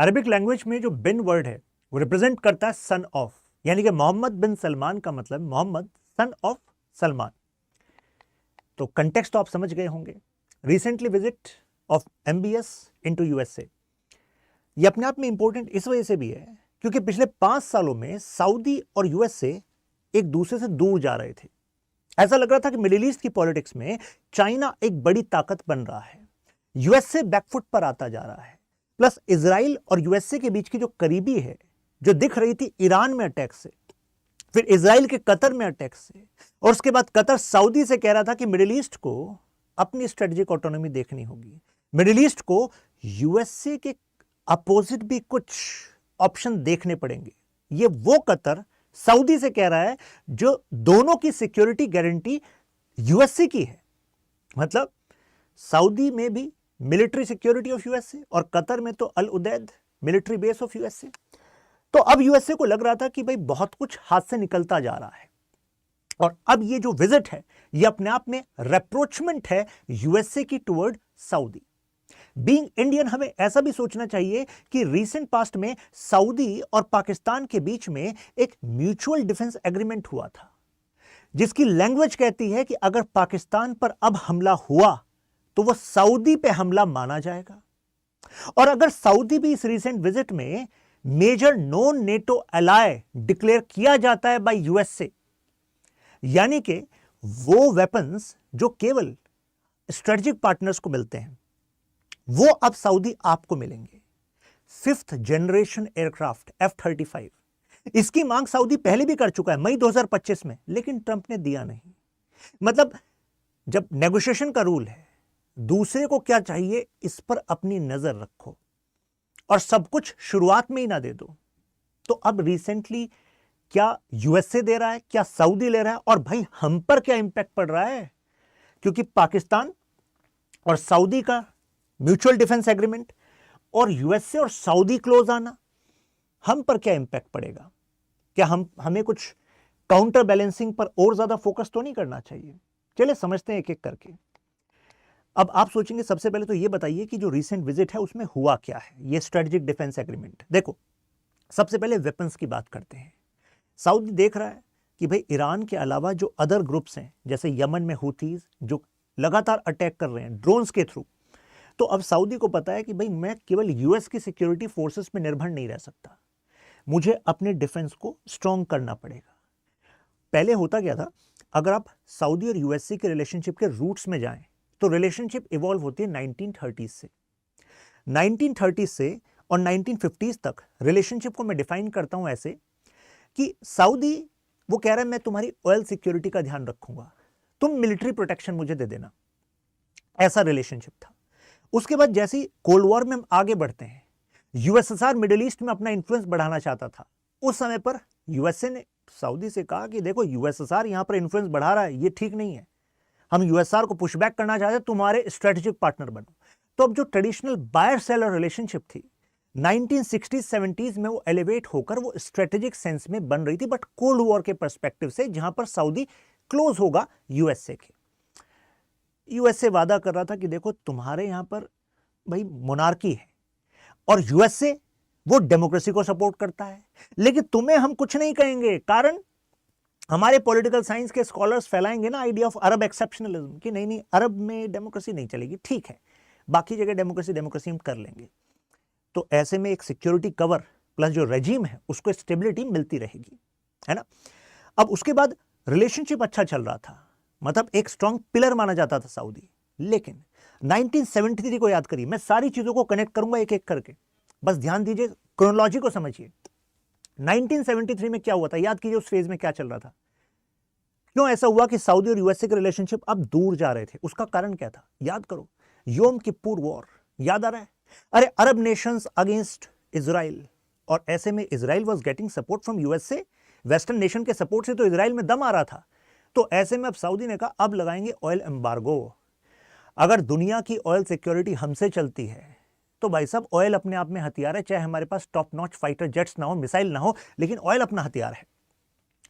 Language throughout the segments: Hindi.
अरबिक लैंग्वेज में जो बिन वर्ड है वो रिप्रेजेंट करता है सन ऑफ, यानी कि मोहम्मद बिन सलमान का मतलब मोहम्मद सन ऑफ सलमान। तो कंटेक्स्ट तो आप समझ गए होंगे। Recently visit of MBS into USA, ये अपने आप में इंपॉर्टेंट इस वजह से भी है क्योंकि पिछले 5 सालों में सऊदी और यूएसए एक दूसरे से दूर जा रहे थे। ऐसा लग रहा था कि मिडिल ईस्ट की पॉलिटिक्स में चाइना एक बड़ी ताकत बन रहा है, यूएसए बैकफुट पर आता जा रहा है। प्लस इजराइल और यूएसए के बीच की जो करीबी है, जो दिख रही थी ईरान में अटैक से, फिर इजराइल के कतर में अटैक से, और उसके बाद कतर सऊदी से कह रहा था कि मिडिल ईस्ट को अपनी स्ट्रेटेजिक ऑटोनॉमी देखनी होगी, मिडिल ईस्ट को यूएसए के अपोजिट भी कुछ ऑप्शन देखने पड़ेंगे। ये वो कतर सऊदी से कह रहा है जो दोनों की सिक्योरिटी गारंटी यूएसए की है। मतलब सऊदी में भी मिलिट्री सिक्योरिटी ऑफ यूएसए और कतर में तो Al Udeid military base of USA. तो अब यूएसए को लग रहा था कि भाई बहुत कुछ हाथ से निकलता जा रहा है, और अब ये जो विजिट है ये अपने आप में रेप्रोचमेंट है यूएसए की टुवर्ड सऊदी। बीइंग इंडियन हमें ऐसा भी सोचना चाहिए कि रीसेंट पास्ट में सऊदी और पाकिस्तान के बीच में एक म्यूचुअल डिफेंस एग्रीमेंट हुआ था, जिसकी लैंग्वेज कहती है कि अगर पाकिस्तान पर अब हमला हुआ तो वह सऊदी पे हमला माना जाएगा। और अगर सऊदी भी इस रीसेंट विजिट में मेजर नॉन नेटो अलाय डिक्लेयर किया जाता है बाय यूएसए, यानी कि वो वेपन्स जो केवल स्ट्रेटेजिक पार्टनर्स को मिलते हैं वो अब सऊदी आपको मिलेंगे। 5th जनरेशन एयरक्राफ्ट F-35, इसकी मांग सऊदी पहले भी कर चुका है मई 2025 में, लेकिन ट्रंप ने दिया नहीं। मतलब जब नेगोशिएशन का रूल है, दूसरे को क्या चाहिए इस पर अपनी नजर रखो और सब कुछ शुरुआत में ही ना दे दो। तो अब रिसेंटली क्या यूएसए दे रहा है, क्या सऊदी ले रहा है, और भाई हम पर क्या इंपैक्ट पड़ रहा है? क्योंकि पाकिस्तान और सऊदी का म्यूचुअल डिफेंस एग्रीमेंट और यूएसए और सऊदी क्लोज आना, हम पर क्या इंपैक्ट पड़ेगा? क्या हमें कुछ काउंटर बैलेंसिंग पर और ज्यादा फोकस तो नहीं करना चाहिए? चलिए समझते हैं एक एक करके। अब आप सोचेंगे सबसे पहले तो ये बताइए कि जो रीसेंट विजिट है उसमें हुआ क्या है, ये स्ट्रेटेजिक डिफेंस एग्रीमेंट। देखो, सबसे पहले वेपन्स की बात करते हैं। सऊदी देख रहा है कि भाई ईरान के अलावा जो अदर ग्रुप्स हैं, जैसे यमन में हुतीज जो लगातार अटैक कर रहे हैं ड्रोन्स के थ्रू, तो अब सऊदी को पता है कि भाई मैं केवल यूएस की सिक्योरिटी फोर्सेस पे निर्भर नहीं रह सकता, मुझे अपने डिफेंस को स्ट्रॉन्ग करना पड़ेगा। पहले होता क्या था, अगर आप सऊदी और यूएसए के रिलेशनशिप के रूट्स में जाएं तो रिलेशनशिप इवॉल्व होती है 1930s से। 1930s से और 1950s तक रिलेशनशिप को मैं डिफाइन करता हूं ऐसे कि सऊदी वो कह रहा है मैं तुम्हारी ऑयल सिक्योरिटी का ध्यान रखूंगा, तुम मिलिट्री प्रोटेक्शन मुझे दे देना, ऐसा रिलेशनशिप था। उसके बाद जैसे ही कोल्ड वॉर में हम आगे बढ़ते हैं, यूएसएसआर मिडिल ईस्ट में अपना इन्फ्लुएंस बढ़ाना चाहता था। उस समय पर यूएसए ने सऊदी से कहा कि देखो यूएसएसआर यहां पर इन्फ्लुएंस बढ़ा रहा है, ये ठीक नहीं है, हम यूएसआर को पुशबैक करना चाहते हैं, तुम्हारे स्ट्रेटेजिक पार्टनर बनो। तो अब जो ट्रेडिशनल बायर सेलर रिलेशनशिप थी 1960s-70s में वो एलिवेट होकर वो स्ट्रेटेजिक सेंस में बन रही थी, बट कोल्ड वॉर के पर्सपेक्टिव से, जहां पर सऊदी क्लोज होगा यूएसए के। यूएसए वादा कर रहा था कि देखो तुम्हारे यहां पर भाई मोनार्की है और यूएसए वो डेमोक्रेसी को सपोर्ट करता है, लेकिन तुम्हें हम कुछ नहीं कहेंगे, कारण हमारे पॉलिटिकल साइंस के स्कॉलर्स फैलाएंगे ना आइडिया ऑफ अरब एक्सेप्शनलिज्म कि नहीं नहीं अरब में डेमोक्रेसी नहीं चलेगी, ठीक है बाकी जगह डेमोक्रेसी हम कर लेंगे। तो ऐसे में एक सिक्योरिटी कवर प्लस जो रेजिम है उसको स्टेबिलिटी मिलती रहेगी, है ना। अब उसके बाद रिलेशनशिप अच्छा चल रहा था, मतलब एक स्ट्रॉन्ग पिलर माना जाता था सऊदी। लेकिन 1973 को याद करिए, मैं सारी चीजों को कनेक्ट करूंगा एक एक करके, बस ध्यान दीजिए, क्रोनोलॉजी को समझिए। 1973 में क्या हुआ था, याद कीजिए उस फेज में क्या चल रहा था, क्यों ऐसा हुआ कि सऊदी और यूएसए के रिलेशनशिप अब दूर जा रहे थे, उसका कारण क्या था, याद करो। योम किप्पुर वॉर याद आ रहा है, अरे अरब नेशंस अगेंस्ट इजराइल, और ऐसे में Israel was getting support from USA, western nation के सपोर्ट से तो इजराइल में दम आ रहा था। तो ऐसे में अब सऊदी ने कहा अब लगाएंगे ऑयल एम्बार्गो, अगर दुनिया की ऑयल सिक्योरिटी हमसे चलती है तो भाई साहब ऑयल अपने आप में हथियार है, चाहे हमारे पास टॉप नॉच फाइटर जेट्स ना हो, मिसाइल ना हो, लेकिन ऑयल अपना हथियार है,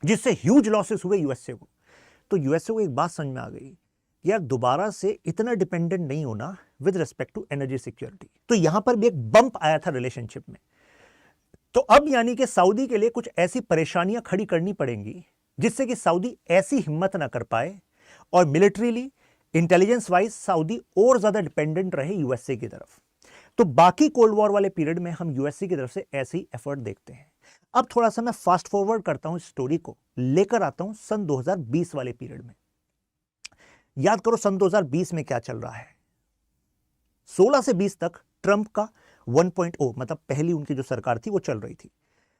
जिससे ह्यूज लॉसेस हुए यूएसए को। तो यूएसए को एक बात समझ में आ गई यार दोबारा से इतना डिपेंडेंट नहीं होना with respect to energy security. तो यहां पर भी एक बंप आया था रिलेशनशिप में। तो अब यानी कि सऊदी के लिए कुछ ऐसी परेशानियां खड़ी करनी पड़ेंगी जिससे कि सऊदी ऐसी हिम्मत ना कर पाए और मिलिट्रीली इंटेलिजेंस वाइज सऊदी और ज्यादा डिपेंडेंट रहे यूएसए की तरफ। तो बाकी कोल्ड वॉर वाले पीरियड में हम यूएसए की तरफ से ऐसे ही एफर्ट देखते हैं। अब थोड़ा सा मैं फास्ट फॉरवर्ड करता हूं स्टोरी को, लेकर आता हूं सन 2020 वाले पीरियड में। याद करो सन 2020 में क्या चल रहा है। 16 से 20 तक ट्रंप का 1.0 मतलब पहली उनकी जो सरकार थी वो चल रही थी।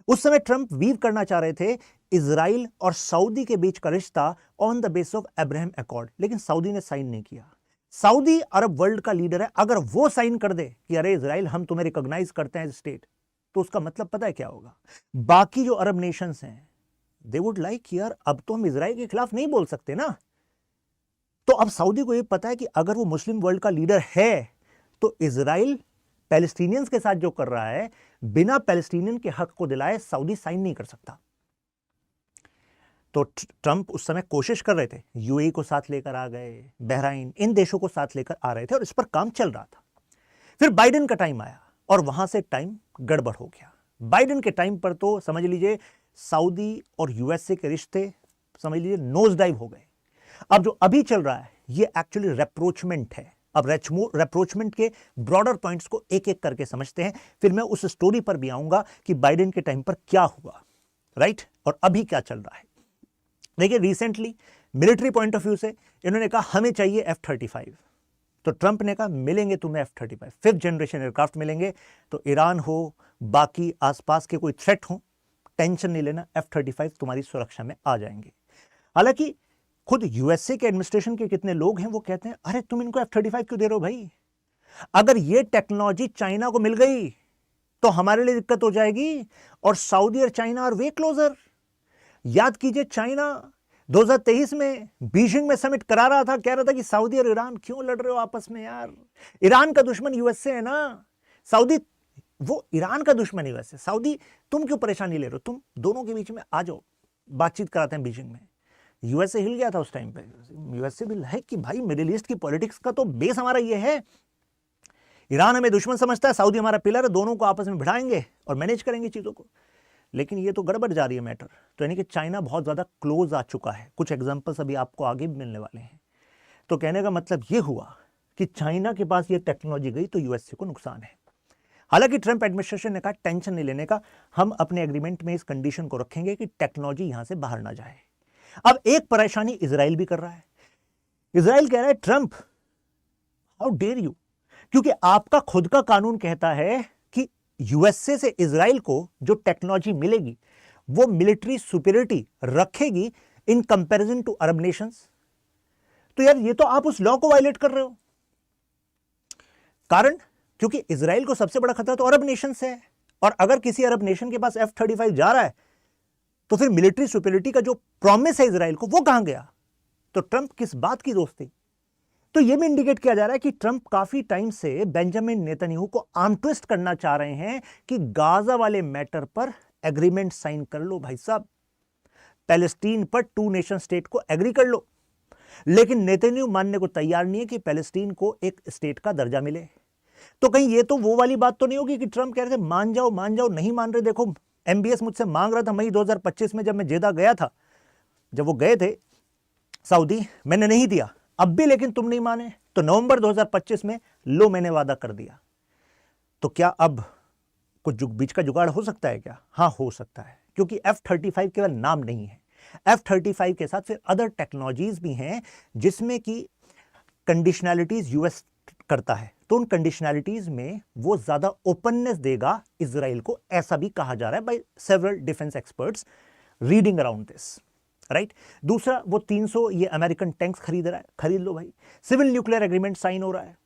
उस समय ट्रंप वीव करना चाह रहे थे इजराइल और सऊदी के बीच का रिश्ता on the base of Abraham accord, लेकिन सऊदी ने साइन नहीं किया। सऊदी अरब वर्ल्ड का लीडर है, अगर वो साइन कर दे कि अरे इजराइल हम तुम्हें रिकॉग्नाइज करते हैं एज स्टेट, तो उसका मतलब पता है क्या होगा? बाकी जो अरब नेशंस हैं दे वुड लाइक यार अब तो हम इजराइल के खिलाफ नहीं बोल सकते ना। तो अब सऊदी को ये पता है कि अगर वो मुस्लिम वर्ल्ड का लीडर है तो इजराइल पैलेस्टीनियंस के साथ जो कर रहा है बिना पैलेस्टीनियन के हक को दिलाए सऊदी साइन नहीं कर सकता। तो ट्रंप उस समय कोशिश कर रहे थे, यूएई को साथ लेकर आ गए, बहराइन, इन देशों को साथ लेकर आ रहे थे और इस पर काम चल रहा था। फिर बाइडेन का टाइम आया और वहां से टाइम गड़बड़ हो गया। बाइडेन के टाइम पर तो समझ लीजिए सऊदी और यूएसए के रिश्ते समझ लीजिए नोज डाइव हो गए। अब जो अभी चल रहा है ये एक्चुअली रेप्रोचमेंट है। अब रेप्रोचमेंट के ब्रॉडर पॉइंट्स को एक एक करके समझते हैं, फिर मैं उस स्टोरी पर भी आऊंगा कि बाइडेन के टाइम पर क्या हुआ, राइट, और अभी क्या चल रहा है। देखिए recently military point of view से इन्होंने कहा हमें चाहिए F-35, तो ट्रंप ने कहा मिलेंगे तुम्हें F-35, 5th जनरेशन एयरक्राफ्ट मिलेंगे। तो ईरान हो, बाकी आसपास के कोई थ्रेट हो, टेंशन नहीं लेना, F-35 तुम्हारी सुरक्षा में आ जाएंगे। हालांकि खुद यूएसए के एडमिनिस्ट्रेशन के कितने लोग हैं वो कहते हैं अरे तुम इनको F-35 क्यों दे रहे हो भाई, अगर ये टेक्नोलॉजी चाइना को मिल गई तो हमारे लिए दिक्कत हो जाएगी, और सऊदी और चाइना आर वे क्लोजर। याद कीजिए चाइना 2023 में बीजिंग में समिट करा रहा था, कह रहा था कि सऊदी और ईरान क्यों लड़ रहे हो आपस में यार, ईरान का दुश्मन यूएसए है ना, सऊदी वो ईरान का दुश्मन यूएसए, सऊदी तुम क्यों परेशानी ले रहे हो, तुम दोनों के बीच में आ जाओ, बातचीत कराते हैं बीजिंग में। यूएसए हिल गया था उस टाइम पे, यूएसए भी है कि भाई मिडिल ईस्ट की पॉलिटिक्स का तो बेस हमारा ये है, ईरान हमें दुश्मन समझता है, सऊदी हमारा पिलर है, दोनों को आपस में भिड़ाएंगे और मैनेज करेंगे चीजों को। लेकिन ये तो गड़बड़ जा रही है मैटर, तो यानी कि चाइना बहुत ज्यादा क्लोज आ चुका है। कुछ एग्जांपल्स अभी आपको आगे भी मिलने वाले हैं। तो कहने का मतलब ये हुआ कि चाइना के पास ये टेक्नोलॉजी गई तो यूएसए को नुकसान है। हालांकि ट्रंप एडमिनिस्ट्रेशन ने कहा टेंशन नहीं लेने का, हम अपने एग्रीमेंट में इस कंडीशन को रखेंगे कि टेक्नोलॉजी यहां से बाहर ना जाए। अब एक परेशानी इजराइल भी कर रहा है। इजराइल कह रहा है ट्रंप हाउ डेयर यू, क्योंकि आपका खुद का कानून कहता है कि यूएसए से इजराइल को जो टेक्नोलॉजी मिलेगी वो मिलिट्री सुपीरियरिटी रखेगी in comparison to Arab nations. तो यार ये तो आप उस लॉ को वायलेट कर रहे हो। कारण क्योंकि इजराइल को सबसे बड़ा खतरा तो अरब नेशन से है, और अगर किसी अरब नेशन के पास F-35 जा रहा है तो फिर मिलिट्री सुपीरियरिटी का जो प्रॉमिस है इजराइल को वो कहां गया। तो ट्रंप किस बात की दोस्ती। तो यह भी इंडिकेट किया जा रहा है कि ट्रंप काफी टाइम से बेंजामिन नेतन्याहू को आर्म ट्विस्ट करना चाह रहे हैं कि गाजा वाले मैटर पर एग्रीमेंट साइन कर लो भाई साहब, पैलेस्टीन पर 2 नेशन स्टेट को एग्री कर लो। लेकिन नेतन्याहू मानने को तैयार नहीं है कि पैलेस्टीन को एक स्टेट का दर्जा मिले। तो कहीं ये तो वो वाली बात तो नहीं होगी कि ट्रंप कह रहे थे मान जाओ, नहीं मान रहे। देखो एमबीएस मुझसे मांग रहा था मई 2025 में, जब मैं जेदा गया था, जब वो गए थे सऊदी, मैंने नहीं दिया अब भी, लेकिन तुम नहीं माने, तो नवंबर 2025 में लो मैंने वादा कर दिया। तो क्या अब कुछ बीच का जुगाड़ हो सकता है क्या? हाँ हो सकता है, क्योंकि F-35 केवल नाम नहीं है, F-35 के साथ फिर अदर टेक्नोलॉजीज भी हैं जिसमें कि कंडीशनैलिटीज यूएस करता है। तो उन कंडीशनैलिटीज में वो ज्यादा ओपननेस देगा इजराइल को, ऐसा भी कहा जा रहा है by several defence experts reading around this, right. दूसरा वो 300 ये अमेरिकन टैंक्स खरीद रहा है, खरीद लो भाई। सिविल न्यूक्लियर एग्रीमेंट साइन हो रहा है,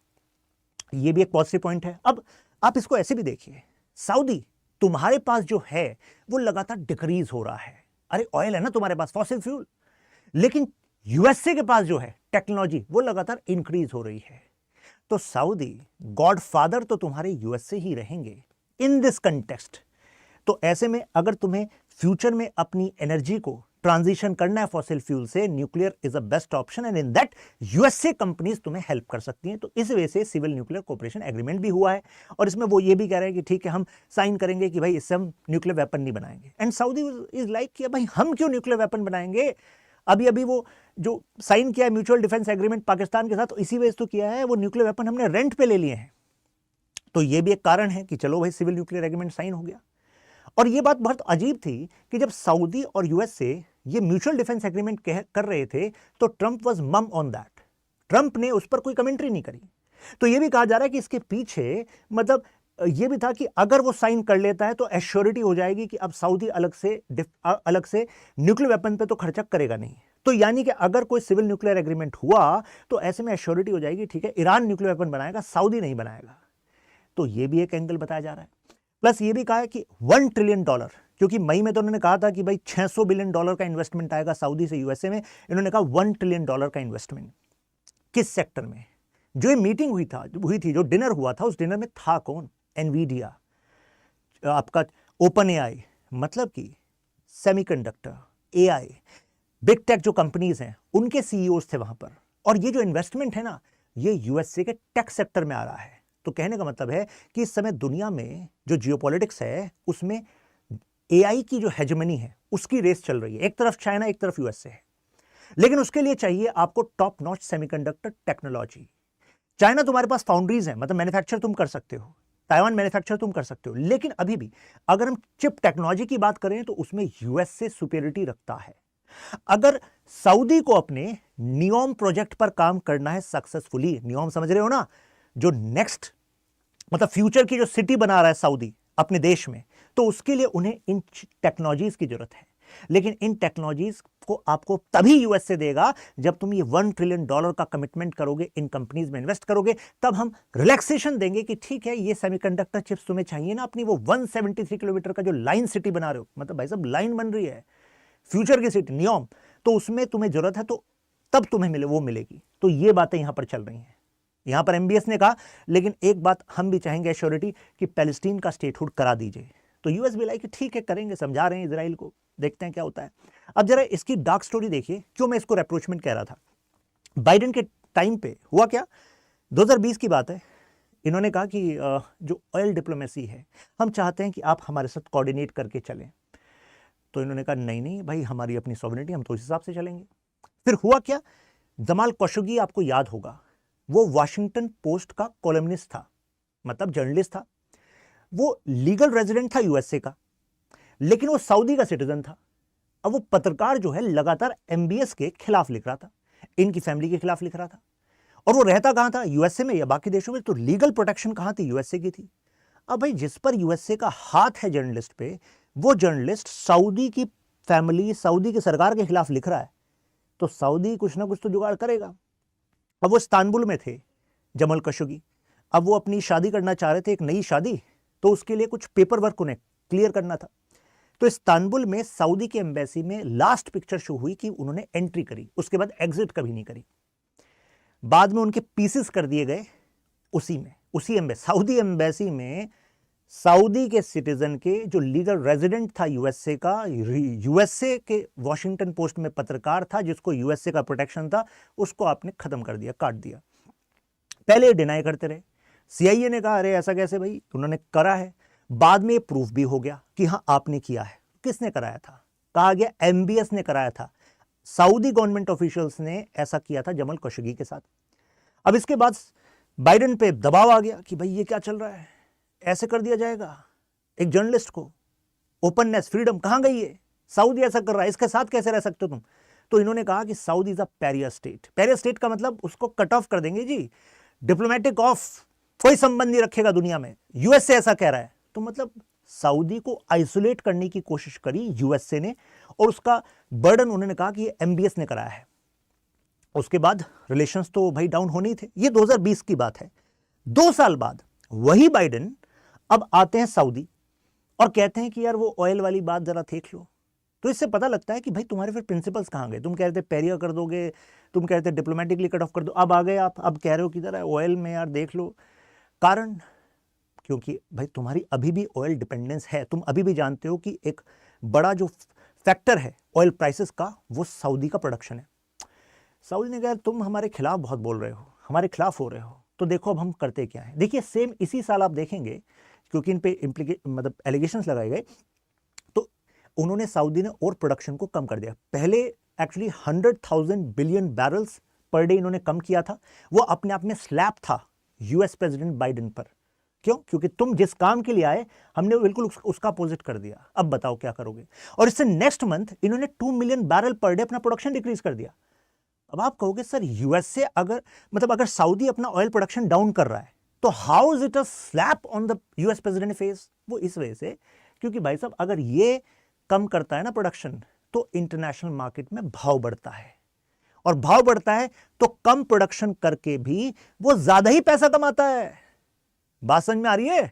ये भी एक पॉजिटिव पॉइंट है। अब आप इसको ऐसे भी देखिए, सऊदी तुम्हारे पास जो है वो लगातार डिक्रीज हो रहा है। अरे ऑयल है ना तुम्हारे पास, फॉसिल फ्यूल, लेकिन यूएसए के पास जो है टेक्नोलॉजी वो लगातार इंक्रीज हो रही है। तो सऊदी गॉडफादर तो तुम्हारे यूएसए ही रहेंगे इन दिस कंटेक्स्ट। तो ऐसे में अगर तुम्हें फ्यूचर में अपनी एनर्जी को ट्रांजिशन करना है फॉसिल फ्यूल से, nuclear is a best option and in that USA companies तुम्हें हेल्प कर सकती हैं। तो इस वजह से सिविल न्यूक्लियर कोऑपरेशन एग्रीमेंट भी हुआ है और इसमें वो ये भी कह रहे हैं कि ठीक है हम साइन करेंगे कि भाई इससे हम न्यूक्लियर वेपन नहीं बनाएंगे। एंड सऊदी इज लाइक कि भाई हम क्यों न्यूक्लियर वेपन बनाएंगे, अभी अभी वो जो साइन किया है म्यूचुअल डिफेंस एग्रीमेंट पाकिस्तान के साथ, तो इसी वजह से तो किया है, वो न्यूक्लियर वेपन हमने रेंट पे ले लिए हैं। तो ये भी एक कारण है कि चलो भाई सिविल न्यूक्लियर एग्रीमेंट साइन हो गया। और ये बात बहुत अजीब थी कि जब सऊदी और यूएसए ये म्यूचुअल डिफेंस एग्रीमेंट कर रहे थे तो ट्रंप वाज मम ऑन दैट, ट्रंप ने उस पर कोई कमेंट्री नहीं करी। तो ये भी कहा जा रहा है कि इसके पीछे मतलब ये भी था कि अगर वो साइन कर लेता है तो एश्योरिटी हो जाएगी कि अब सऊदी अलग से न्यूक्लियर वेपन पे तो खर्चा करेगा नहीं। तो यानी कि अगर कोई सिविल न्यूक्लियर एग्रीमेंट हुआ तो ऐसे में एश्योरिटी हो जाएगी, ठीक है ईरान न्यूक्लियर वेपन बनाएगा, सऊदी नहीं बनाएगा। तो ये भी एक एंगल बताया जा रहा है। प्लस ये भी कहा है कि $1 ट्रिलियन, क्योंकि मई में तो उन्होंने कहा था कि भाई $600 बिलियन का इन्वेस्टमेंट आएगा सऊदी से यूएसए में, इन्होंने कहा $1 ट्रिलियन का इन्वेस्टमेंट। किस सेक्टर में? जो ये मीटिंग हुई थी, जो डिनर हुआ था, उस डिनर में था कौन? एनवीडिया, आपका ओपन एआई, मतलब कि सेमीकंडक्टर, एआई, बिग टेक जो कंपनीज हैं उनके सीईओज थे वहां पर। और ये जो इन्वेस्टमेंट है ना, ये यूएसए के टेक सेक्टर में आ रहा है। तो कहने का मतलब है कि इस समय दुनिया में जो जियोपॉलिटिक्स है उसमें एआई की जो हेजेमनी है उसकी रेस चल रही है। एक तरफ चाइना, एक तरफ यूएसए है, लेकिन उसके लिए चाहिए आपको top notch semiconductor technology. China तुम्हारे पास फाउंड्रीज है, मतलब मैन्युफैक्चर तुम कर सकते हो, ताइवान मैन्युफैक्चर तुम कर सकते हो, लेकिन अभी भी अगर हम चिप टेक्नोलॉजी की बात करें तो उसमें यूएसए सुपीरियरिटी रखता है। अगर सऊदी को अपने नियोम प्रोजेक्ट पर काम करना है सक्सेसफुली, नियोम समझ रहे हो ना, जो नेक्स्ट मतलब फ्यूचर की जो सिटी बना रहा है सऊदी अपने देश में, तो उसके लिए उन्हें इन टेक्नोलॉजीज की जरूरत है। लेकिन इन टेक्नोलॉजीज को आपको तभी यूएसए देगा जब तुम ये $1 ट्रिलियन का कमिटमेंट करोगे, इन कंपनीज में इन्वेस्ट करोगे, तब हम रिलैक्सेशन देंगे कि ठीक है ये सेमीकंडक्टर चिप्स तुम्हें चाहिए ना अपनी वो 173 किलोमीटर का जो लाइन सिटी बना रहे हो, मतलब भाई साहब लाइन बन रही है फ्यूचर की सिटी नियोम, तो उसमें तुम्हें जरूरत है, तो तब तुम्हें मिले वो मिलेगी। तो ये बातें यहां पर चल रही हैं। यहां पर एमबीएस ने कहा, लेकिन एक बात हम भी चाहेंगे एश्योरिटी कि पैलेस्टीन का स्टेटहुड करा दीजिए। तो यूएस भी लाइक ठीक है करेंगे, समझा रहे हैं इजराइल को, देखते हैं क्या होता है। अब जरा इसकी डार्क स्टोरी देखिए, क्यों मैं इसको रेप्रोचमेंट कह रहा था। बाइडेन के टाइम पे हुआ क्या, 2020 की बात है, इन्होंने कहा कि जो ऑयल डिप्लोमेसी है हम चाहते हैं कि आप हमारे साथ कोऑर्डिनेट करके चलें। तो इन्होंने कहा नहीं नहीं भाई, हमारी अपनी सॉवरेनिटी, हम तो उस हिसाब से चलेंगे। फिर हुआ क्या, जमाल खशोगी आपको याद होगा, वो वॉशिंगटन पोस्ट का कॉलमनिस्ट था, मतलब जर्नलिस्ट था। वो लीगल रेजिडेंट था यूएसए का, लेकिन वो सऊदी का सिटीजन था। अब वो पत्रकार जो है लगातार एमबीएस के खिलाफ लिख रहा था, इनकी फैमिली के खिलाफ लिख रहा था। और वो रहता कहां था, यूएसए में या बाकी देशों में? तो लीगल प्रोटेक्शन कहां थी, यूएसए की थी। अब भाई जिस पर यूएसए का हाथ है जर्नलिस्ट पे, वो जर्नलिस्ट सऊदी की फैमिली, सऊदी की सरकार के खिलाफ लिख रहा है, तो सऊदी कुछ ना कुछ तो जुगाड़ करेगा। अब वो इस्तांबुल में थे जमल खशोगी, अब वो अपनी शादी करना चाह रहे थे, एक नई शादी, तो उसके लिए कुछ पेपर वर्क उन्हें क्लियर करना था। तो इस्तांबुल में सऊदी की एम्बेसी में लास्ट पिक्चर शो हुई कि उन्होंने एंट्री करी, उसके बाद एग्जिट कभी नहीं करी। बाद में उनके पीसेस कर दिए गए उसी सऊदी एम्बेसी में। सऊदी के सिटीजन के जो लीगल रेजिडेंट था यूएसए का, यूएसए के वॉशिंगटन पोस्ट में पत्रकार था जिसको यूएसए का प्रोटेक्शन था, उसको आपने खत्म कर दिया, काट दिया। पहले डिनाई करते रहे, सीआईए ने कहा अरे ऐसा कैसे भाई, उन्होंने करा है। बाद में प्रूफ भी हो गया कि हाँ आपने किया है। किसने कराया था? कहा गया एमबीएस ने कराया था, सऊदी गवर्नमेंट ऑफिशियल्स ने ऐसा किया था जमल खशोगी के साथ। अब इसके बाद बाइडेन पे दबाव आ गया कि भाई ये क्या चल रहा है, ऐसे कर दिया जाएगा एक जर्नलिस्ट को, ओपननेस, फ्रीडम कहां गई है? सऊदी ऐसा कर रहा है, इसके साथ कैसे रह सकते हो तुम? तो इन्होंने कहा कि Saudi is a pariah state. Pariah state का मतलब उसको कट ऑफ कर देंगे जी, डिप्लोमेटिक ऑफ, कोई संबंध नहीं रखेगा दुनिया में। यूएसए ऐसा कह रहा है, तो मतलब सऊदी को आइसोलेट करने की कोशिश करी यूएसए ने, और उसका बर्डन उन्होंने कहा कि ये एमबीएस ने कराया है। उसके बाद रिलेशंस तो भाई डाउन होने ही थे। ये 2020 की बात है। 2 साल बाद वही बाइडेन अब आते हैं सऊदी और कहते हैं कि यार वो ऑयल वाली बात जरा देख लो। तो इससे पता लगता है कि भाई तुम्हारे फिर प्रिंसिपल्स कहां गए? तुम कह रहे थे पैरियर कर दोगे, तुम कह रहे थे डिप्लोमेटिकली कट ऑफ कर दो, अब आ गए आप, अब कह रहे हो कि जरा ऑयल में यार देख लो। कारण, क्योंकि भाई तुम्हारी अभी भी ऑयल डिपेंडेंस है। तुम अभी भी जानते हो कि एक बड़ा जो फैक्टर है ऑयल प्राइसेस का, वो सऊदी का प्रोडक्शन है। सऊदी ने कहा तुम हमारे खिलाफ बहुत बोल रहे हो, हमारे खिलाफ हो रहे हो, तो देखो अब हम करते क्या है। देखिए सेम इसी साल आप देखेंगे, क्योंकि इन पे मतलब एलिगेशंस लगाए गए, तो उन्होंने सऊदी ने और प्रोडक्शन को कम कर दिया। पहले actually 100,000 billion barrels per day इन्होंने कम किया था, वो अपने आप में स्लैप था यूएस प्रेसिडेंट बाइडेन पर। क्यों? क्योंकि तुम जिस काम के लिए आए हमने बिल्कुल उसका अपोजिट कर दिया, अब बताओ क्या करोगे। और इससे नेक्स्ट मंथ इन्होंने 2 मिलियन बैरल पर डे अपना प्रोडक्शन डिक्रीज कर दिया। अब आप कहोगे सर यूएसए अगर मतलब अगर सऊदी अपना ऑयल प्रोडक्शन डाउन कर रहा है तो how is it a slap on the US president face? वो इस वजह से क्योंकि भाई साहब अगर ये कम करता है ना प्रोडक्शन, तो इंटरनेशनल मार्केट में भाव बढ़ता है, और भाव बढ़ता है तो कम प्रोडक्शन करके भी वो ज्यादा ही पैसा कमाता है। बात समझ में आ रही है?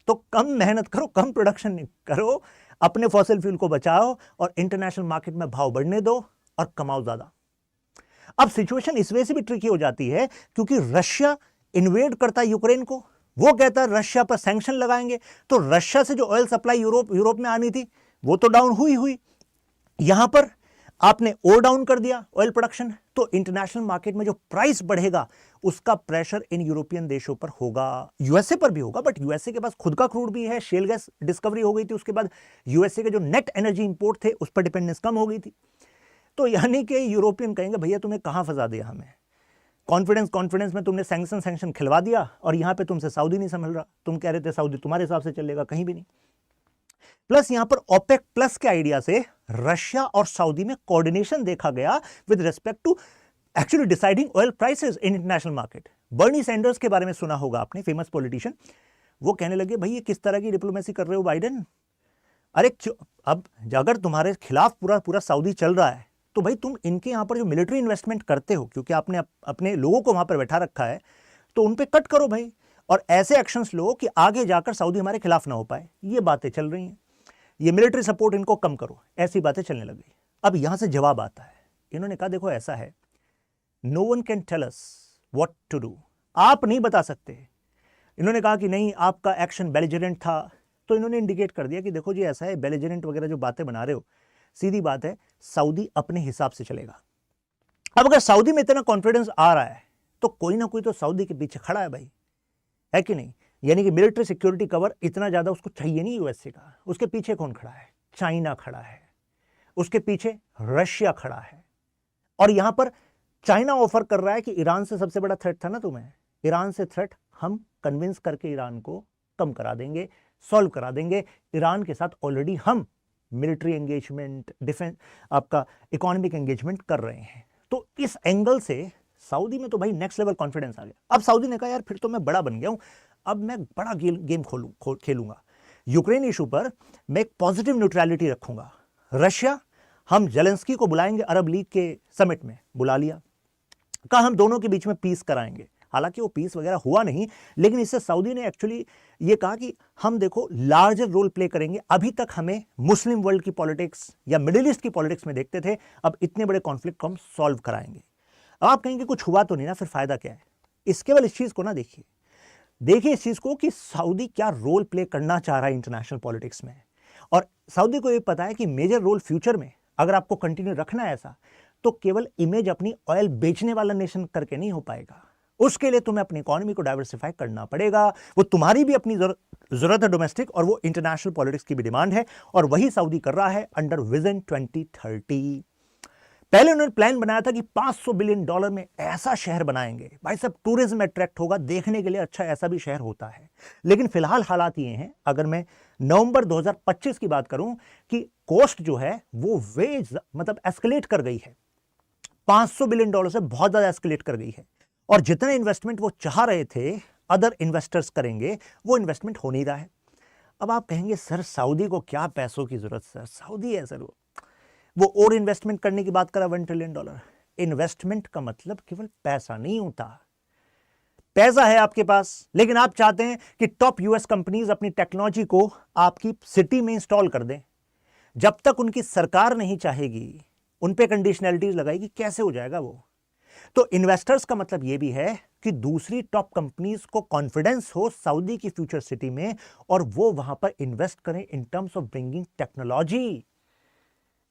तो कम मेहनत करो, कम प्रोडक्शन करो, अपने फॉसिल फ्यूल को बचाओ और इंटरनेशनल मार्केट में भाव बढ़ने दो और कमाओ ज्यादा। अब सिचुएशन इस वजह से भी ट्रिकी हो जाती है क्योंकि रशिया इन्वेड करता है यूक्रेन को, वो कहता है रशिया पर सैंक्शन लगाएंगे, तो रशिया से जो ऑयल सप्लाई यूरोप में आनी थी वो तो डाउन हुई। यहां पर आपने और डाउन कर दिया ऑयल प्रोडक्शन, तो इंटरनेशनल मार्केट में जो प्राइस बढ़ेगा उसका प्रेशर इन यूरोपियन देशों पर होगा, यूएसए पर भी होगा। बट यूएसए के पास खुद का क्रूड भी है, शेल गैस डिस्कवरी हो गई थी, उसके बाद यूएसए के जो नेट एनर्जी इंपोर्ट थे उस पर डिपेंडेंस कम हो गई थी। तो यानी कि यूरोपियन कहेंगे भैया तुम्हें कहां फंसा दिया हमें, कॉन्फिडेंस में तुमने सैंक्शन खिलवा दिया, और यहां पे तुमसे सऊदी नहीं संभल रहा, तुम कह रहे थे सऊदी तुम्हारे हिसाब से चलेगा, कहीं भी नहीं। प्लस यहां पर ओपेक प्लस के आइडिया से रशिया और सऊदी में कोऑर्डिनेशन देखा गया with respect to actually deciding oil prices in international market. Bernie Sanders के बारे में सुना होगा आपने, फेमस पॉलिटिशियन, वो कहने लगे भाई ये किस तरह की डिप्लोमेसी कर रहे हो बाइडेन, अरे अब अगर तुम्हारे खिलाफ पूरा सऊदी चल रहा है तो भाई तुम इनके यहां पर जो मिलिट्री इन्वेस्टमेंट करते हो, क्योंकि आपने अपने लोगों को वहां पर बैठा रखा है, तो उन पे कट करो भाई, और ऐसे एक्शंस लो कि आगे जाकर सऊदी हमारे खिलाफ ना हो पाए। ये बातें चल रही हैं, ये मिलिट्री सपोर्ट इनको कम करो, ऐसी बातें चलने लग गई। अब यहां से जवाब आता है, इन्होंने कहा देखो ऐसा है, no one can tell us what to do, आप नहीं बता सकते। इन्होंने कहा कि नहीं आपका एक्शन बेलिजरेंट था, तो इन्होंने इंडिकेट कर दिया कि देखो जी ऐसा है, बेलिजरेंट वगैरह जो बातें बना रहे हो, सीधी बात है सऊदी अपने हिसाब से चलेगा। अब अगर सऊदी में इतना कॉन्फिडेंस आ रहा है तो कोई ना कोई तो सऊदी के पीछे खड़ा है भाई, है कि नहीं? यानी कि मिलिट्री सिक्योरिटी कवर इतना ज्यादा उसको चाहिए नहीं यूएसए का, उसके पीछे कौन खड़ा है? चाइना खड़ा है, उसके पीछे रशिया खड़ा है, और यहां पर चाइना ऑफर कर रहा है कि ईरान से सबसे बड़ा थ्रेट था ना तुम्हें, ईरान से थ्रेट हम कन्विंस करके ईरान को कम करा देंगे, सॉल्व करा देंगे। ईरान के साथ ऑलरेडी हम मिलिट्री एंगेजमेंट, डिफेंस, आपका इकोनॉमिक एंगेजमेंट कर रहे हैं। तो इस एंगल से सऊदी में तो भाई नेक्स्ट लेवल कॉन्फिडेंस आ गया। अब सऊदी ने कहा यार फिर तो मैं बड़ा बन गया हूं, अब मैं बड़ा गेम खेलूंगा। यूक्रेन इशू पर मैं एक पॉजिटिव न्यूट्रलिटी रखूंगा। रशिया, हम जेलेंस्की को बुलाएंगे अरब लीग के समिट में, बुला लिया, कहा हम दोनों के बीच में पीस कराएंगे। हालांकि वो पीस वगैरह हुआ नहीं, लेकिन इससे सऊदी ने एक्चुअली ये कहा कि हम देखो लार्जर रोल प्ले करेंगे। अभी तक हमें मुस्लिम वर्ल्ड की पॉलिटिक्स या मिडिल ईस्ट की पॉलिटिक्स में देखते थे, अब इतने बड़े कॉन्फ्लिक्ट को हम सॉल्व कराएंगे। अब आप कहेंगे कुछ हुआ तो नहीं ना, फिर फायदा क्या है? इस केवल इस चीज को ना देखिए इस चीज को कि सऊदी क्या रोल प्ले करना चाह रहा है इंटरनेशनल पॉलिटिक्स में। और सऊदी को ये पता है कि मेजर रोल फ्यूचर में अगर आपको कंटिन्यू रखना है ऐसा, तो केवल इमेज अपनी ऑयल बेचने वाला नेशन करके नहीं हो पाएगा। उसके लिए तुम्हें अपनी इकोनॉमी को डाइवर्सिफाई करना पड़ेगा। वो तुम्हारी भी अपनी जरूरत है डोमेस्टिक, और वो इंटरनेशनल पॉलिटिक्स की भी डिमांड है, और वही सऊदी कर रहा है अंडर विजन 2030। पहले उन्होंने प्लान बनाया था कि $500 बिलियन में ऐसा शहर बनाएंगे, भाई सब टूरिज्म अट्रैक्ट होगा, देखने के लिए अच्छा ऐसा भी शहर होता है। लेकिन फिलहाल हालात ये हैं, अगर मैं नवंबर 2025 की बात करूं, कि कॉस्ट जो है वो मतलब एस्केलेट कर गई है, $500 बिलियन से बहुत ज्यादा एस्केलेट कर गई है, और जितना इन्वेस्टमेंट वो चाह रहे थे अदर इन्वेस्टर्स करेंगे, वो इन्वेस्टमेंट हो नहीं रहा है। अब आप कहेंगे सर सऊदी को क्या पैसों की जरूरत, सर सऊदी है सर, वो और इन्वेस्टमेंट करने की बात करा $1 ट्रिलियन। इन्वेस्टमेंट का मतलब केवल पैसा नहीं होता। पैसा है आपके पास, लेकिन आप चाहते हैं कि टॉप यूएस कंपनीज अपनी टेक्नोलॉजी को आपकी सिटी में इंस्टॉल कर दें। जब तक उनकी सरकार नहीं चाहेगी, उन पे कंडीशनैलिटीज लगाएगी, कैसे हो जाएगा वो? तो इन्वेस्टर्स का मतलब यह भी है कि दूसरी टॉप कंपनीज को कॉन्फिडेंस हो सऊदी की फ्यूचर सिटी में, और वो वहां पर इन्वेस्ट करें in terms of bringing technology.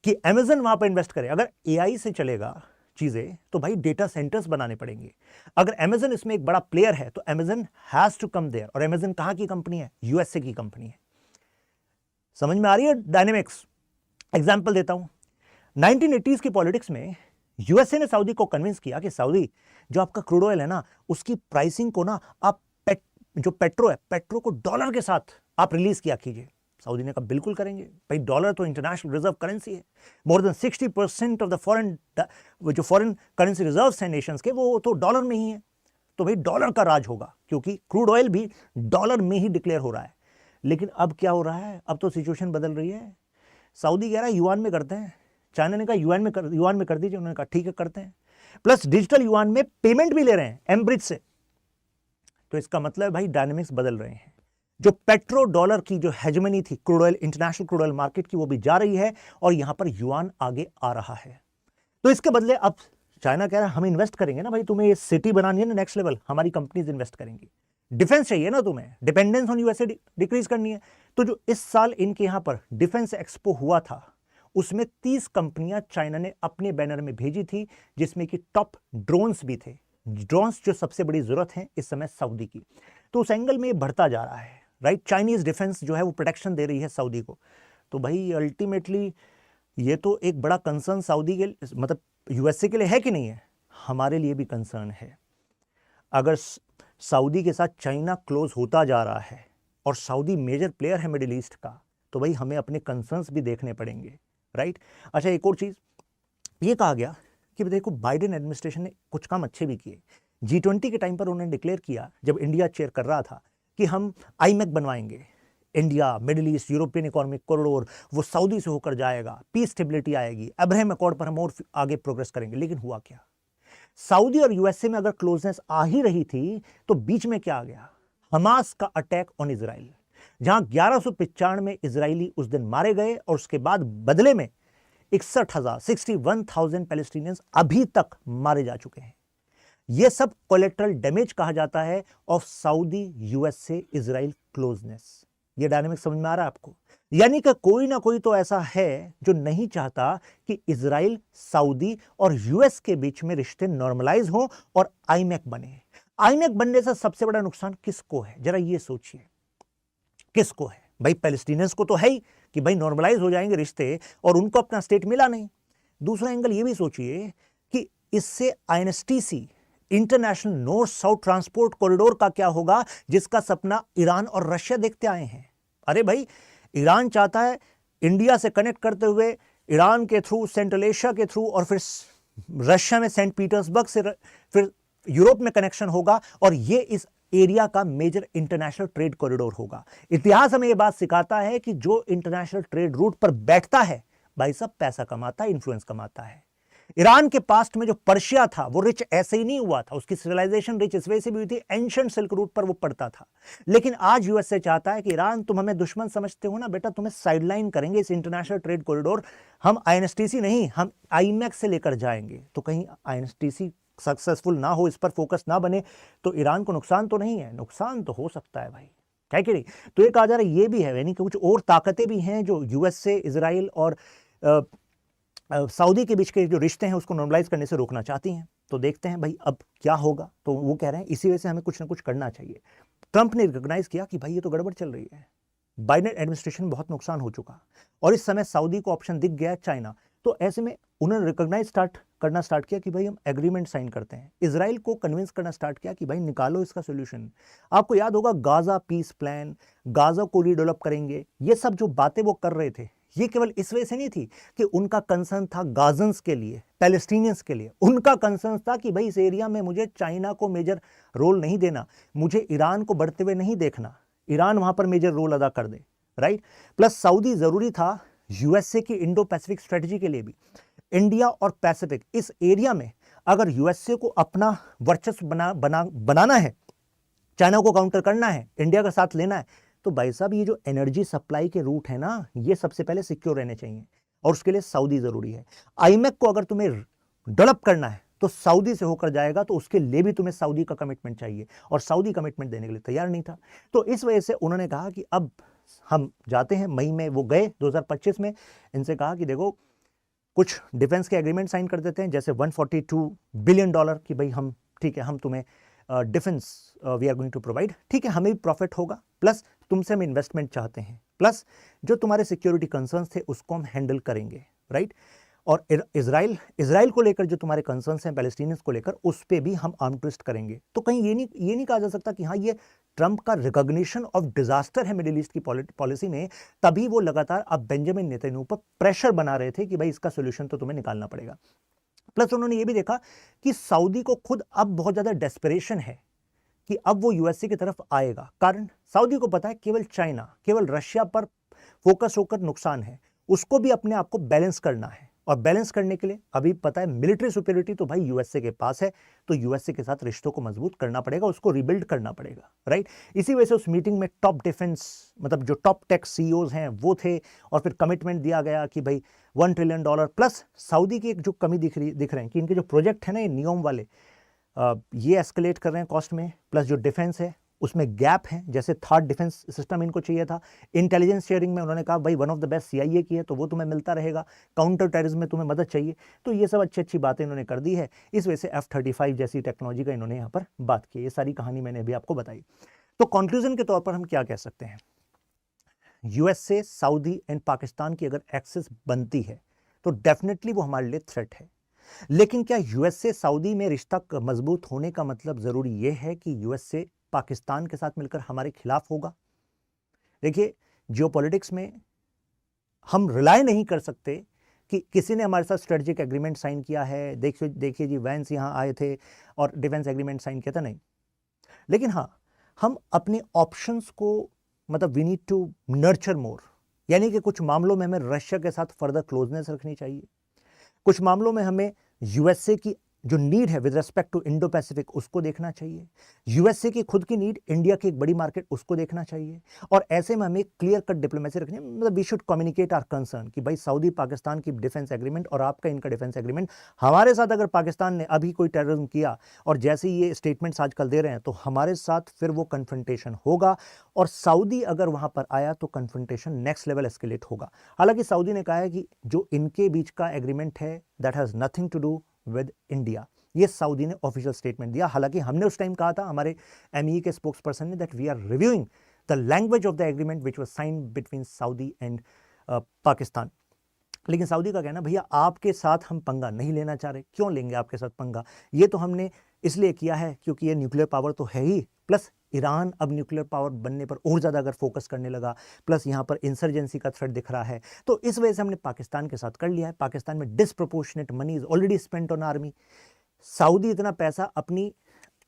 कि अमेजन वहां पर इन्वेस्ट करे। अगर एआई से चलेगा चीजें तो भाई डेटा सेंटर्स बनाने पड़ेंगे। अगर अमेजन इसमें एक बड़ा प्लेयर है तो Amazon has to come there. और अमेजन कहां की कंपनी है? यूएसए की कंपनी है। समझ में आ रही है डायनेमिक्स? एग्जाम्पल देता हूं, 1980s की पॉलिटिक्स में यूएसए ने सऊदी को कन्विंस किया कि सऊदी जो आपका क्रूड ऑयल है ना, उसकी प्राइसिंग को ना आप जो पेट्रो है, पेट्रो को डॉलर के साथ आप रिलीज किया कीजिए। सऊदी ने कहा बिल्कुल करेंगे भाई, डॉलर तो इंटरनेशनल रिजर्व करेंसी है। मोर देन 60% ऑफ द जो फॉरेन करेंसी रिजर्व हैं नेशंस के, वो तो डॉलर में ही है। तो भाई डॉलर का राज होगा, क्योंकि क्रूड ऑयल भी डॉलर में ही डिक्लेयर हो रहा है। लेकिन अब क्या हो रहा है? अब तो सिचुएशन बदल रही है। सऊदी कह रहा है युआन में करते हैं, चाइना ने कहा युआन में कर दीजिए, उन्होंने कहा ठीक है करते हैं। प्लस डिजिटल युआन में पेमेंट भी ले रहे हैं एमब्रिज से। तो इसका मतलब भाई डायनेमिक्स बदल रहे हैं। जो पेट्रो डॉलर की जो हेजमनी थी crude oil, international crude oil market की, वो भी जा रही है और यहां पर युआन आगे आ रहा है। तो इसके बदले अब चाइना कह रहा है हम इन्वेस्ट करेंगे ना भाई, तुम्हें ये सिटी बनानी है ना नेक्स्ट लेवल, हमारी कंपनीज इन्वेस्ट करेंगी। डिफेंस चाहिए ना तुम्हें, डिपेंडेंस ऑन यूएसए डिक्रीज करनी है। तो जो इस साल इनके यहां पर डिफेंस एक्सपो हुआ था, उसमें 30 कंपनियां चाइना ने अपने बैनर में भेजी थी, जिसमें कि टॉप ड्रोन्स भी थे। ड्रोन्स जो सबसे बड़ी जरूरत है इस समय सऊदी की। तो उस एंगल में ये बढ़ता जा रहा है, राइट। चाइनीज डिफेंस जो है वो प्रोटेक्शन दे रही है सऊदी को। तो भाई अल्टीमेटली ये तो एक बड़ा कंसर्न सऊदी के, मतलब यूएसए के लिए है कि नहीं है? हमारे लिए भी कंसर्न है। अगर सऊदी के साथ चाइना क्लोज होता जा रहा है और सऊदी मेजर प्लेयर है मिडिल ईस्ट का, तो भाई हमें अपने कंसर्न्स भी देखने पड़ेंगे, राइट। अच्छा, एक और चीज ये कहा गया कि देखो बाइडेन एडमिनिस्ट्रेशन ने कुछ काम अच्छे भी किए। G20 के टाइम पर उन्होंने डिक्लेयर किया, जब इंडिया चेयर कर रहा था, कि हम आईमेक बनवाएंगे। India, middle east, European economic corridor, वो सऊदी से होकर जाएगा, पीस स्टेबिलिटी आएगी, अब्राहम अकॉर्ड पर हम और आगे प्रोग्रेस करेंगे। लेकिन हुआ क्या? सऊदी और यूएसए में अगर क्लोजनेस आ ही रही थी तो बीच में क्या आ गया? हमास का अटैक ऑन इजराइल, जहां 1195 में इजरायली उस दिन मारे गए और उसके बाद बदले में 61,000 पैलेस्टीनियंस अभी तक मारे जा चुके हैं। यह सब कोलेटरल डैमेज कहा जाता है of Saudi USA Israel closeness. ये डायनामिक समझ में आ रहा है आपको? यानी कि कोई ना कोई तो ऐसा है जो नहीं चाहता कि इजराइल, सऊदी और यूएस के बीच में रिश्ते नॉर्मलाइज हो और आईमेक बने। आईमेक बनने से सबसे बड़ा नुकसान किसको है? जरा ये सोचिए, किसको है? भाई पैलेस्टीनियंस को तो है ही कि भाई नॉर्मलाइज हो जाएंगे रिश्ते और उनको अपना स्टेट मिला नहीं। दूसरा एंगल ये भी सोचिए कि इससे INSTC, international north south transport corridor का क्या होगा, जिसका सपना ईरान और रशिया देखते आए हैं। अरे भाई, ईरान चाहता है इंडिया से कनेक्ट करते हुए ईरान के थ्रू, सेंट्रल एशिया के थ्रू, और फिर रशिया में सेंट पीटर्सबर्ग से फिर यूरोप में कनेक्शन होगा, और ये इस एरिया का मेजर इंटरनेशनल ट्रेड कॉरिडोर होगा। इतिहास हमें यह बात सिखाता है कि जो इंटरनेशनल ट्रेड रूट पर बैठता है भाई सब पैसा कमाता है, इन्फ्लुएंस कमाता है। ईरान के पास्ट में जो पर्शिया था वो रिच ऐसे ही नहीं हुआ था, उसकी सिविलाइजेशन रिच इस वजह से भी हुई थी, एंशिएंट सिल्क रूट पर वो पड़ता था। लेकिन आज यूएसए चाहता है कि ईरान, तुम हमें दुश्मन समझते हो ना बेटा, तुम्हें साइडलाइन करेंगे इस इंटरनेशनल ट्रेड कॉरिडोर। हम आईएनएसटीसी नहीं, हम आईमेक से लेकर जाएंगे। तो कहीं आईएनएसटीसी सक्सेसफुल ना हो, इस पर फोकस ना बने, तो ईरान को नुकसान तो नहीं है? नुकसान तो हो सकता है भाई, है कि नहीं? तो ये कहा जा रहा है ये भी है, यानी कि कुछ और ताकतें भी हैं जो यूएसए, इजराइल और सऊदी के बीच के जो रिश्ते हैं उसको नॉर्मलाइज करने से रोकना चाहती हैं। तो देखते हैं भाई अब क्या होगा। तो वो कह रहे हैं इसी वजह से हमें कुछ ना कुछ करना चाहिए। ट्रंप ने रिकॉग्नाइज किया कि भाई ये तो गड़बड़ चल रही है, बाइडेन एडमिनिस्ट्रेशन में बहुत नुकसान हो चुका, और इस समय सऊदी को ऑप्शन दिख गया है चाइना। तो ऐसे में उन्होंने रिकॉग्नाइज करना स्टार्ट किया कि भाई हम एग्रीमेंट साइन करते हैं। इजराइल को कन्विंस करना स्टार्ट किया कि भाई निकालो इसका सोल्यूशन। आपको याद होगा गाजा पीस प्लान, गाजा को रीडेवलप करेंगे, ये सब जो बातें वो कर रहे थे, ये केवल इस वजह से नहीं थी कि उनका कंसर्न था गाजन्स के लिए, पैलेस्टीनियंस के लिए। उनका कंसर्न था कि भाई इस एरिया में मुझे चाइना को मेजर रोल नहीं देना, मुझे ईरान को बढ़ते हुए नहीं देखना, ईरान वहां पर मेजर रोल अदा कर दे, राइट। प्लस सऊदी जरूरी था यूएसए की इंडो पैसिफिक स्ट्रेटजी के लिए भी। इंडिया और पैसिफिक इस एरिया में अगर यूएसए को अपना वर्चस्व बनाना है, चाइना को काउंटर करना है, इंडिया का साथ लेना है, तो भाई साहब ये जो एनर्जी सप्लाई के रूट है ना, ये सबसे पहले सिक्योर रहने चाहिए, और उसके लिए सऊदी जरूरी है। आईमेक को अगर तुम्हें डेवलप करना है तो सऊदी से होकर जाएगा, तो उसके लिए भी तुम्हें सऊदी का कमिटमेंट चाहिए, और सऊदी कमिटमेंट देने के लिए तैयार नहीं था। तो इस वजह से उन्होंने कहा कि अब हम जाते हैं। मई में वो गए 2025 में, इनसे कहा कि देखो कुछ डिफेंस के एग्रीमेंट साइन कर देते हैं, जैसे $142 बिलियन कि भाई हम ठीक है, हम तुम्हें defence we are going to provide, ठीक है, हमें भी प्रॉफिट होगा, प्लस तुमसे हम इन्वेस्टमेंट चाहते हैं, प्लस जो तुम्हारे सिक्योरिटी कंसर्न्स थे उसको हम हैंडल करेंगे, राइट। और इजराइल को लेकर जो तुम्हारे कंसर्न्स हैं पैलेस्टीनियंस को लेकर, उस पर भी हम आर्म ट्विस्ट करेंगे। तो कहीं ये नहीं कहा जा सकता कि हाँ ये ट्रंप का रिकॉग्निशन ऑफ डिजास्टर है मिडिल ईस्ट की पॉलिसी में, तभी वो लगातार अब बेंजामिन नेतन्याहू पर प्रेशर बना रहे थे कि भाई इसका सोल्यूशन तो तुम्हें निकालना पड़ेगा। प्लस उन्होंने ये भी देखा कि सऊदी को खुद अब बहुत ज्यादा डेस्परेशन है कि अब वो यूएसए की तरफ आएगा, कारण सऊदी को पता है केवल चाइना, केवल रशिया पर फोकस होकर नुकसान है, उसको भी अपने आप को बैलेंस करना है। और बैलेंस करने के लिए अभी पता है मिलिट्री सुपीरियरिटी तो भाई यूएसए के पास है, तो यूएसए के साथ रिश्तों को मजबूत करना पड़ेगा, उसको रिबिल्ड करना पड़ेगा, राइट। इसी वजह से उस मीटिंग में टॉप डिफेंस मतलब जो टॉप टेक सीईओज हैं वो थे, और फिर कमिटमेंट दिया गया कि भाई $1 ट्रिलियन, प्लस सऊदी की एक जो कमी दिख रहे हैं कि इनके जो प्रोजेक्ट है ना ये नियोम वाले, ये एस्केलेट कर रहे हैं कॉस्ट में, प्लस जो डिफेंस है उसमें गैप है, जैसे थर्ड डिफेंस सिस्टम इनको चाहिए था। इंटेलिजेंस शेयरिंग में उन्होंने कहा भाई one of the best CIA की है तो वो तुम्हें मिलता रहेगा, काउंटर टेररिज्म में तुम्हें मदद चाहिए, तो ये सब अच्छी बातें इन्होंने कर दी है। इस वजह से F-35 जैसी टेक्नोलॉजी का इन्होंने यहाँ पर बात की। ये सारी कहानी मैंने अभी आपको बताई। तो कंक्लूजन के तौर पर हम क्या कह सकते हैं, यूएसए, सऊदी एंड पाकिस्तान की अगर एक्सेस बनती है तो डेफिनेटली वो हमारे लिए थ्रेट है। लेकिन क्या यूएसए सऊदी में रिश्ता मजबूत होने का मतलब जरूरी यह है कि यूएसए पाकिस्तान के साथ मिलकर हमारे खिलाफ होगा? देखिए, जियोपॉलिटिक्स में हम रिलाय नहीं कर सकते कि किसी ने हमारे साथ स्ट्रेटेजिक एग्रीमेंट साइन किया है, देखिए जी वैंस यहाँ आए थे और डिफेंस एग्रीमेंट साइन किया था, नहीं। लेकिन हाँ, हम अपने ऑप्शंस को मतलब वी नीड टू नर्चर मोर, यानी कि कुछ मामलों में हमें रशिया के साथ फर्दर क्लोजनेस रखनी चाहिए, कुछ मामलों में हमें यूएसए की जो नीड है with respect to Indo Pacific उसको देखना चाहिए, यूएसए की खुद की नीड, इंडिया की एक बड़ी मार्केट उसको देखना चाहिए। और ऐसे में हमें क्लियर कट डिप्लोमेसी रखनी है, मतलब we should communicate our concern कि भाई सऊदी पाकिस्तान की डिफेंस एग्रीमेंट और आपका इनका डिफेंस एग्रीमेंट, हमारे साथ अगर पाकिस्तान ने अभी कोई टेररिज्म किया और जैसे ये स्टेटमेंट्स आजकल दे रहे हैं तो हमारे साथ फिर वो कन्फ्रंटेशन होगा, और सऊदी अगर वहां पर आया तो कन्फ्रंटेशन नेक्स्ट लेवल एस्केलेट होगा। हालांकि सऊदी ने कहा है कि जो इनके बीच का एग्रीमेंट है that has nothing to do with India, ये सऊदी ने ऑफिशियल स्टेटमेंट दिया। हालांकि हमने उस टाइम कहा था, हमारे MEE के स्पोक्स पर्सन ने, that we are reviewing the language of the agreement which was signed between Saudi and Pakistan. लेकिन सऊदी का कहना, भैया आपके साथ हम पंगा नहीं लेना चाह रहे। क्यों लेंगे आपके साथ पंगा, ये तो हमने इसलिए किया है क्योंकि ये न्यूक्लियर पावर तो है ही, प्लस ईरान अब न्यूक्लियर पावर बनने पर और ज़्यादा अगर फोकस करने लगा, प्लस यहाँ पर इंसर्जेंसी का थ्रेट दिख रहा है, तो इस वजह से हमने पाकिस्तान के साथ कर लिया है। पाकिस्तान में disproportionate money is already spent on army. Saudi इतना पैसा अपनी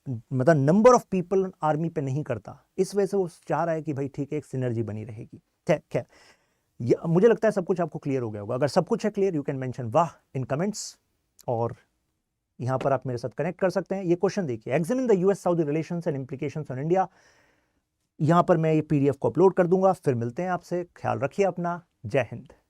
मतलब नंबर ऑफ पीपल आर्मी पे नहीं करता, इस वजह से वो चाह रहा है कि भाई ठीक है एक सिनर्जी बनी रहेगी। खैर, मुझे लगता है सब कुछ आपको क्लियर हो गया होगा। अगर सब कुछ है क्लियर, यू कैन मेंशन वाह इन कमेंट्स, और यहां पर आप मेरे साथ कनेक्ट कर सकते हैं। ये क्वेश्चन देखिए, examine the US Saudi relations and implications on India. यहां पर मैं ये PDF को अपलोड कर दूंगा। फिर मिलते हैं आपसे, ख्याल रखिए अपना, जय हिंद।